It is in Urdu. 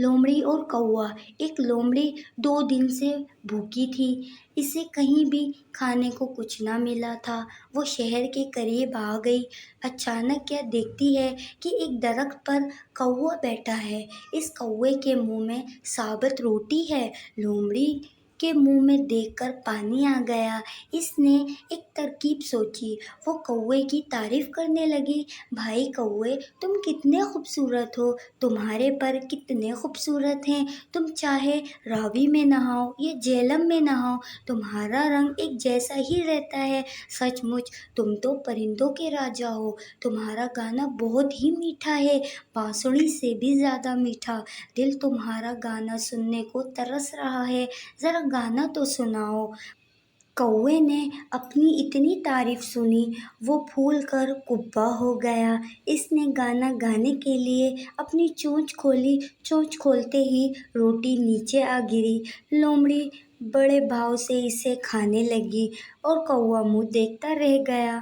لومڑی اور کوا۔ ایک لومڑی 2 دن سے بھوکی تھی۔ اسے کہیں بھی کھانے کو کچھ نہ ملا تھا۔ وہ شہر کے قریب آ گئی۔ اچانک کیا دیکھتی ہے کہ ایک درخت پر کوا بیٹھا ہے۔ اس کوے کے منہ میں ثابت روٹی ہے۔ لومڑی کے منہ میں دیکھ کر پانی آ گیا۔ اس نے ایک ترکیب سوچی۔ وہ کوے کی تعریف کرنے لگی، بھائی کوے، تم کتنے خوبصورت ہو، تمہارے پر کتنے خوبصورت ہیں، تم چاہے راوی میں نہاؤ یا جہلم میں نہاؤ، تمہارا رنگ ایک جیسا ہی رہتا ہے، سچ مچ تم تو پرندوں کے راجا ہو، تمہارا گانا بہت ہی میٹھا ہے، بانسری سے بھی زیادہ میٹھا، دل تمہارا گانا سننے کو ترس رہا ہے، ذرا گانا تو سناؤ۔ کوے نے اپنی اتنی تعریف سنی، وہ پھول کر کبا ہو گیا۔ اس نے گانا گانے کے لیے اپنی چونچ کھولی، چونچ کھولتے ہی روٹی نیچے آ گری۔ لومڑی بڑے بھاؤ سے اسے کھانے لگی اور کوا منہ دیکھتا رہ گیا۔